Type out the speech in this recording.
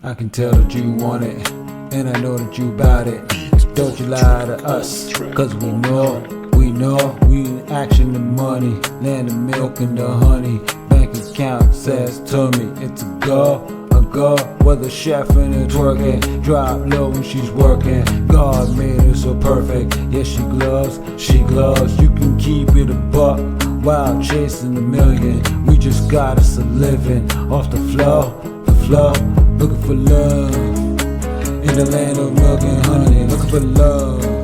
I can tell that you want it, and I know that you bout it. Don't you lie to us, cause we know we in action, the money, land the milk and the honey. Bank account says to me, it's a go, whether chef and it's working, drop low when she's working. God made her so perfect, yeah, she gloves, you can keep it a buck while chasing a million. We just got us a living off the floor, looking for love in the land of milk and honey, looking for love.